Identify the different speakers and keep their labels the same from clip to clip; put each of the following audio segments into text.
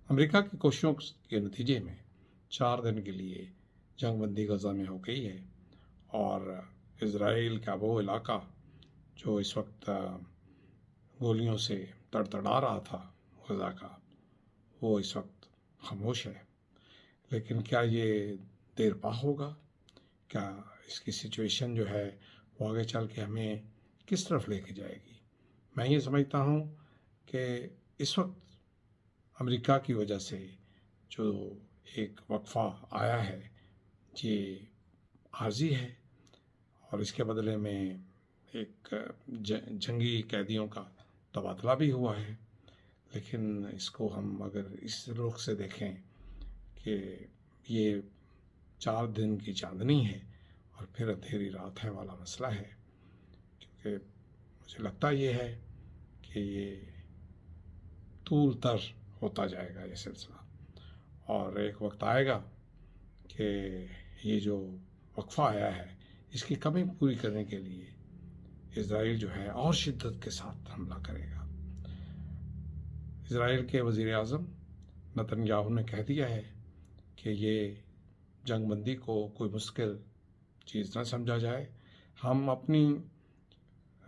Speaker 1: امریکہ کی کوششوں کے نتیجے میں 4 دن کے لیے جنگ بندی غزہ میں ہو گئی ہے، اور اسرائیل کا وہ علاقہ جو اس وقت گولیوں سے تڑتڑا رہا تھا غزہ کا، وہ اس وقت خاموش ہے۔ لیکن کیا یہ دیر پا ہوگا؟ کیا اس کی سچویشن جو ہے وہ آگے چل کے ہمیں کس طرف لے کے جائے گی؟ میں یہ سمجھتا ہوں کہ اس وقت امریکہ کی وجہ سے جو ایک وقفہ آیا ہے یہ عارضی ہے، اور اس کے بدلے میں ایک جنگی قیدیوں کا تبادلہ بھی ہوا ہے۔ لیکن اس کو ہم اگر اس رخ سے دیکھیں کہ یہ 4 دن کی چاندنی ہے اور پھر اندھیری رات ہے والا مسئلہ ہے، کیونکہ مجھے لگتا یہ ہے کہ یہ طول تر ہوتا جائے گا یہ سلسلہ، اور ایک وقت آئے گا کہ یہ جو وقفہ آیا ہے اس کی کمی پوری کرنے کے لیے اسرائیل جو ہے اور شدت کے ساتھ حملہ کرے گا۔ اسرائیل کے وزیر اعظم نتن یاہو نے کہہ دیا ہے کہ یہ جنگ بندی کو کوئی مشکل چیز نہ سمجھا جائے، ہم اپنی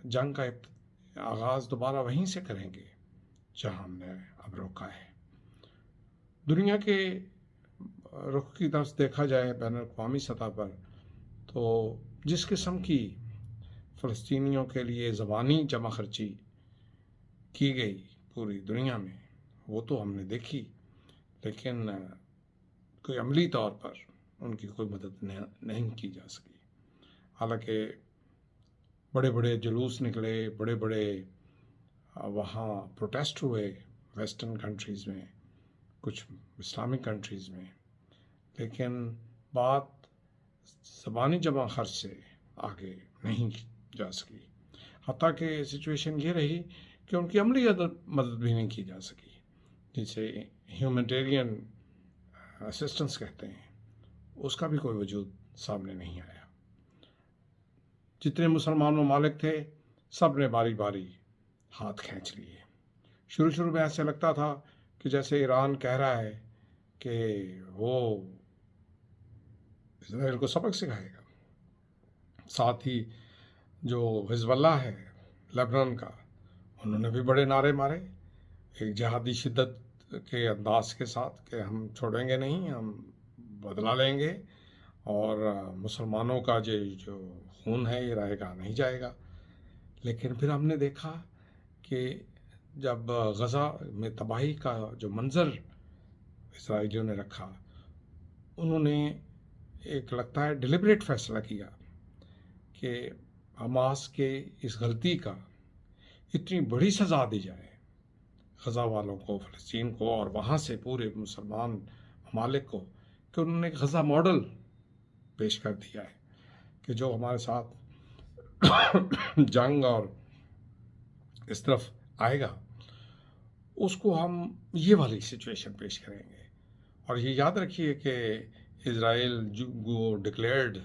Speaker 1: جنگ کا آغاز دوبارہ وہیں سے کریں گے جہاں ہم نے اب روکا ہے۔ دنیا کے رخ کی طرف دیکھا جائے بین الاقوامی سطح پر، تو جس قسم کی فلسطینیوں کے لیے زبانی جمع خرچی کی گئی پوری دنیا میں، وہ تو ہم نے دیکھی، لیکن کوئی عملی طور پر ان کی کوئی مدد نہیں کی جا سکی۔ حالانکہ بڑے بڑے جلوس نکلے، بڑے بڑے وہاں پروٹیسٹ ہوئے ویسٹرن کنٹریز میں، کچھ اسلامک کنٹریز میں، لیکن بات زبانی جمع خرچ سے آگے نہیں جا سکی۔ حتیٰ کہ سچویشن یہ رہی کہ ان کی عملی مدد بھی نہیں کی جا سکی، جسے ہیومینٹیرین اسسٹنس کہتے ہیں، اس کا بھی کوئی وجود سامنے نہیں آیا۔ جتنے مسلمان ممالک تھے سب نے باری باری ہاتھ کھینچ لیے۔ شروع میں ایسے لگتا تھا کہ جیسے ایران کہہ رہا ہے کہ وہ اسرائیل کو سبق سکھائے گا، ساتھ ہی جو حزب اللہ ہے لبنان کا، انہوں نے بھی بڑے نعرے مارے ایک جہادی شدت کے انداز کے ساتھ کہ ہم چھوڑیں گے نہیں، ہم بدلہ لیں گے، اور مسلمانوں کا جو خون ہے یہ رائے گاہ نہیں جائے گا۔ لیکن پھر ہم نے دیکھا کہ جب غزہ میں تباہی کا جو منظر اسرائیلیوں نے رکھا، انہوں نے ایک لگتا ہے ڈیلیبریٹ فیصلہ کیا کہ حماس کے اس غلطی کا اتنی بڑی سزا دی جائے غزہ والوں کو، فلسطین کو، اور وہاں سے پورے مسلمان ممالک کو، کہ انہوں نے ایک غزہ ماڈل پیش کر دیا ہے کہ جو ہمارے ساتھ جنگ اور اس طرف آئے گا اس کو ہم یہ والی سچویشن پیش کریں گے۔ اور یہ یاد رکھیے کہ اسرائیل جو ڈکلیئرڈ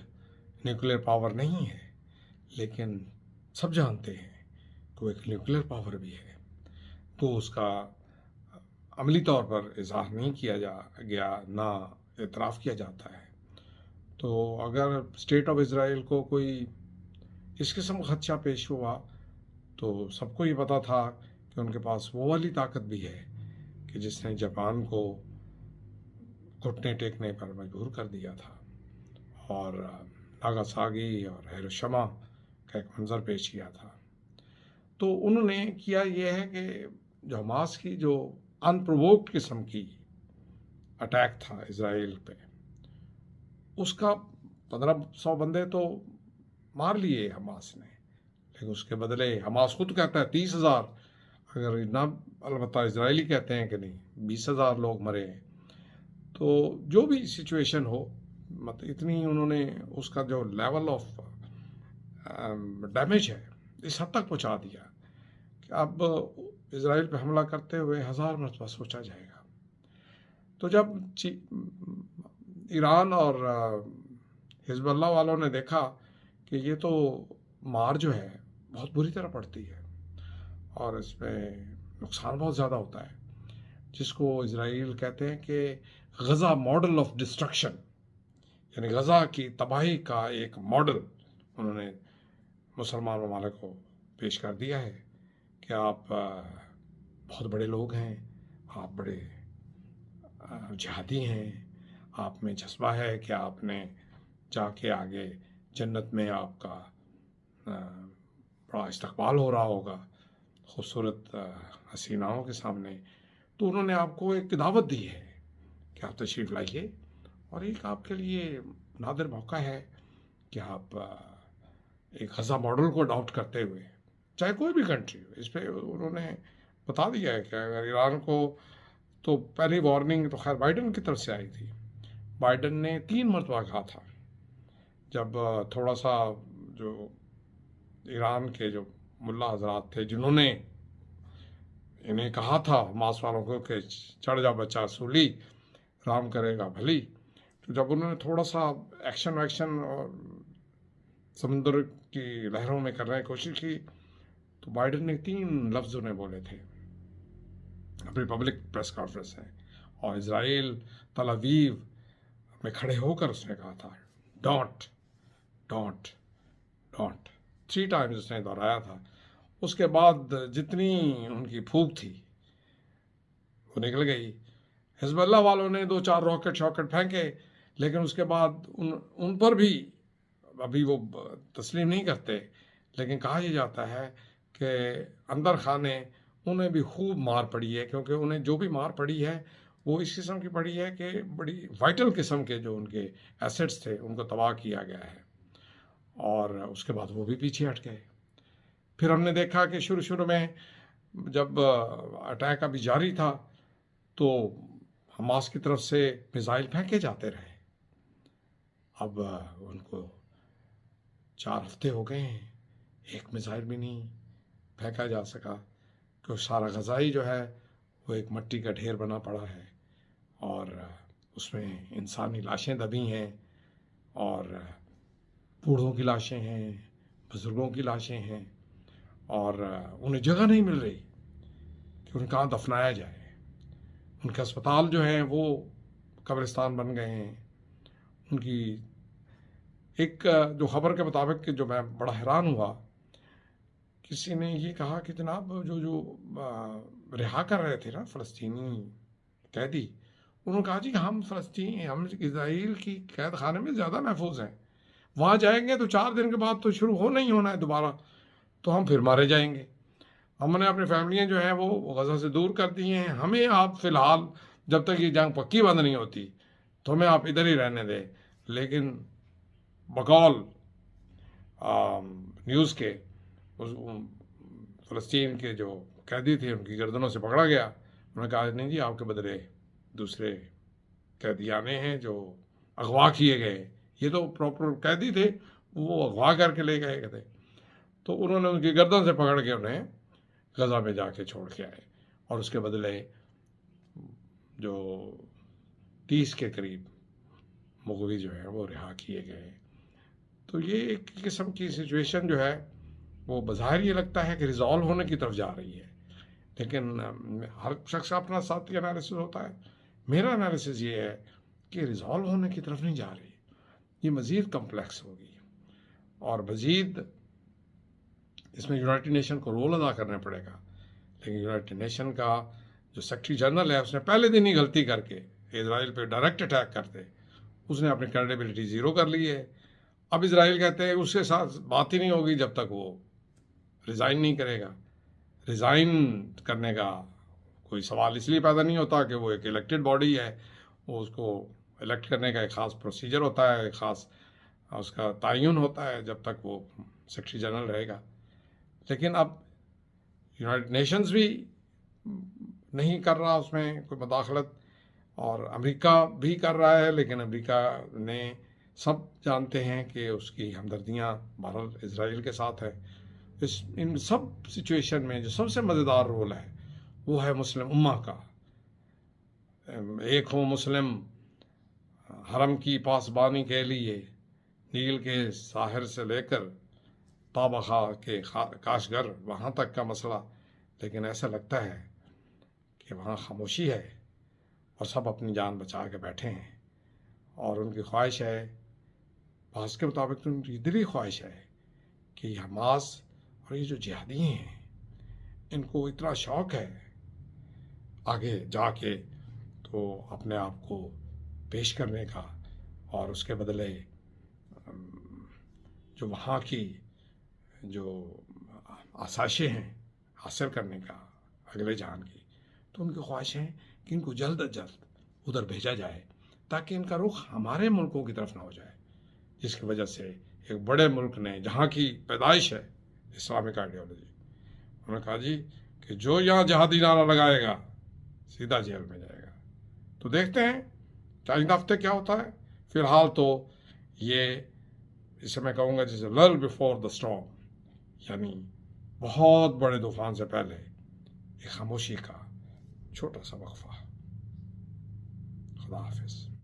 Speaker 1: نیوکلیر پاور نہیں ہے، لیکن سب جانتے ہیں کہ وہ ایک نیوکلیر پاور بھی ہے، تو اس کا عملی طور پر اظہار نہیں کیا گیا، نہ اعتراف کیا جاتا ہے۔ تو اگر اسٹیٹ آف اسرائیل کو کوئی اس قسم کا خدشہ پیش ہوا تو سب کو یہ پتا تھا کہ ان کے پاس وہ والی طاقت بھی ہے کہ جس نے جاپان کو گھٹنے ٹیکنے پر مجبور کر دیا تھا، اور ناگاساکی اور ہیروشیما کا ایک منظر پیش کیا تھا۔ تو انہوں نے کیا یہ ہے کہ جو حماس کی جو ان پرووکڈ قسم کی اٹیک تھا اسرائیل پہ، اس کا 1500 بندے تو مار لیے حماس نے، لیکن اس کے بدلے حماس خود کہتا ہے 30,000، اگر نہ البتہ اسرائیلی کہتے ہیں کہ نہیں 20,000 لوگ مرے ہیں۔ تو جو بھی سچویشن ہو، مطلب اتنی انہوں نے اس کا جو لیول آف ڈیمیج ہے اس حد تک پہنچا دیا کہ اب اسرائیل پہ حملہ کرتے ہوئے 1000 مرتبہ سوچا جائے گا۔ تو جب ایران اور حزب اللہ والوں نے دیکھا کہ یہ تو مار جو ہے بہت بری طرح پڑتی ہے اور اس میں نقصان بہت زیادہ ہوتا ہے، جس کو اسرائیل کہتے ہیں کہ غزہ ماڈل آف ڈسٹرکشن، یعنی غزہ کی تباہی کا ایک ماڈل انہوں نے مسلمان ممالک کو پیش کر دیا ہے کہ آپ بہت بڑے لوگ ہیں، آپ بڑے جہادی ہیں، آپ میں جذبہ ہے کہ آپ نے جا کے آگے جنت میں آپ کا بڑا استقبال ہو رہا ہوگا خوبصورت حسیناؤں کے سامنے، تو انہوں نے آپ کو ایک دعوت دی ہے کہ آپ تشریف لائیے، اور ایک آپ کے لیے نادر موقع ہے کہ آپ ایک غزہ ماڈل کو اڈاپٹ کرتے ہوئے، چاہے کوئی بھی کنٹری ہو، اس پہ انہوں نے بتا دیا ہے کہ اگر ایران کو، تو پہلی وارننگ تو خیر بائیڈن کی طرف سے آئی تھی، بائیڈن نے 3 مرتبہ کہا تھا جب تھوڑا سا جو ایران کے جو ملا حضرات تھے جنہوں نے انہیں کہا تھا حماس والوں کو کہ چڑھ جا بچہ سولی، رام کرے گا بھلی، تو جب انہوں نے تھوڑا سا ایکشن اور سمندر کی لہروں میں کرنے کی کوشش کی، تو بائیڈن نے 3 لفظ انہیں بولے تھے اپنی پبلک پریس کانفرنس ہے، اور اسرائیل تل اویو میں کھڑے ہو کر اس نے کہا تھا ڈونٹ ڈونٹ ڈونٹ، 3 ٹائمز اس نے دہرایا تھا۔ اس کے بعد جتنی ان کی پھونک تھی وہ نکل گئی، حزب اللہ والوں نے 2-4 راکٹ پھینکے، لیکن اس کے بعد ان پر بھی ابھی وہ تسلیم نہیں کرتے، لیکن کہا یہ جاتا ہے کہ اندر خانے انہیں بھی خوب مار پڑی ہے، کیونکہ انہیں جو بھی مار پڑی ہے وہ اس قسم کی پڑی ہے کہ بڑی وائٹل قسم کے جو ان کے ایسٹس تھے ان کو تباہ کیا گیا ہے، اور اس کے بعد وہ بھی پیچھے ہٹ گئے۔ پھر ہم نے دیکھا کہ شروع میں جب اٹیک ابھی جاری تھا تو حماس کی طرف سے میزائل پھینکے جاتے رہے، اب ان کو 4 ہفتے ہو گئے ہیں، ایک میزائل بھی نہیں پھینکا جا سکا، کہ سارا غزائی جو ہے وہ ایک مٹی کا ڈھیر بنا پڑا ہے، اور اس میں انسانی لاشیں دبی ہیں، اور بوڑھوں کی لاشیں ہیں، بزرگوں کی لاشیں ہیں، اور انہیں جگہ نہیں مل رہی کہ انہیں کہاں دفنایا جائے۔ ان کے اسپتال جو ہیں وہ قبرستان بن گئے ہیں۔ ان کی ایک جو خبر کے مطابق کہ جو میں بڑا حیران ہوا، کسی نے یہ کہا کہ جناب جو رہا کر رہے تھے نا فلسطینی قیدی، انہوں نے کہا جی ہم اسرائیل کی قید خانے میں زیادہ محفوظ ہیں، وہاں جائیں گے تو 4 دن کے بعد تو شروع ہونا ہے دوبارہ، تو ہم پھر مارے جائیں گے۔ ہم نے اپنی فیملیاں جو ہیں وہ غزہ سے دور کر دی ہیں، ہمیں آپ فی الحال جب تک یہ جنگ پکی بند نہیں ہوتی تو ہمیں آپ ادھر ہی رہنے دیں۔ لیکن بقول نیوز کے فلسطین کے جو قیدی تھے ان کی گردنوں سے پکڑا گیا، انہوں نے کہا نہیں جی آپ کے بدلے دوسرے قیدی آنے ہیں جو اغوا کیے گئے، یہ تو پراپر قیدی تھے، وہ اغوا کر کے لے گئے تھے، تو انہوں نے ان کی گردن سے پکڑ کے انہیں غزہ میں جا کے چھوڑ کے آئے، اور اس کے بدلے جو 30 کے قریب مغوی جو ہے وہ رہا کیے گئے۔ تو یہ ایک قسم کی سچویشن جو ہے وہ بظاہر یہ لگتا ہے کہ ریزالو ہونے کی طرف جا رہی ہے، لیکن ہر شخص کا اپنا ساتھی انالیسس ہوتا ہے۔ میرا انالیسس یہ ہے کہ ریزالو ہونے کی طرف نہیں جا رہی، یہ مزید کمپلیکس ہوگی، اور مزید اس میں یونائٹڈ نیشن کو رول ادا کرنا پڑے گا۔ لیکن یونائٹڈ نیشن کا جو سیکرٹری جنرل ہے اس نے پہلے دن ہی غلطی کر کے اسرائیل پہ ڈائریکٹ اٹیک کرتے اس نے اپنی کریڈیبلٹی 0 کر لی ہے۔ اب اسرائیل کہتے ہیں اس کے ساتھ بات ہی نہیں ہوگی جب تک وہ ریزائن نہیں کرے گا۔ ریزائن کرنے کا کوئی سوال اس لیے پیدا نہیں ہوتا کہ وہ ایک الیکٹڈ باڈی ہے، وہ اس کو الیکٹ کرنے کا ایک خاص پروسیجر ہوتا ہے، ایک خاص اس کا تعین ہوتا ہے جب تک وہ سیکرٹری جنرل رہے گا۔ لیکن اب یونائٹڈ نیشنز بھی نہیں کر رہا اس میں کوئی مداخلت، اور امریکہ بھی کر رہا ہے، لیکن امریکہ نے سب جانتے ہیں کہ اس کی ہمدردیاں بہرحال اسرائیل کے ساتھ ہے۔ ان سب سچویشن میں جو سب سے مزیدار رول ہے وہ ہے مسلم امہ کا۔ ایک ہو مسلم حرم کی پاسبانی کے لیے نیل کے ساحر سے لے کر تابخا کے کاشگر وہاں تک کا مسئلہ، لیکن ایسا لگتا ہے کہ کہ وہاں خاموشی ہے اور سب اپنی جان بچا کے بیٹھے ہیں، اور ان کی خواہش ہے، بعض کے مطابق تو ان کی دلی خواہش ہے کہ یہ حماس اور یہ جو جہادی ہیں ان کو اتنا شوق ہے آگے جا کے تو اپنے آپ کو پیش کرنے کا، اور اس کے بدلے جو وہاں کی جو آسائشیں ہیں حاصل کرنے کا اگلے جہان کی، تو ان کی خواہش ہے کہ ان کو جلد از جلد ادھر بھیجا جائے تاکہ ان کا رخ ہمارے ملکوں کی طرف نہ ہو جائے، جس کی وجہ سے ایک بڑے ملک نے جہاں کی پیدائش ہے اسلامک آئیڈیالوجی، انہوں نے کہا جی کہ جو یہاں جہادی نعرہ لگائے گا سیدھا جیل میں جائے گا۔ تو دیکھتے ہیں کہ آئندہ ہفتے کیا ہوتا ہے۔ فی الحال تو یہ اسے میں کہوں گا جیسے لل بفور دا اسٹارم، یعنی بہت بڑے طوفان سے پہلے ایک خاموشی کا چھوٹا سا وقفہ۔ خدا حافظ۔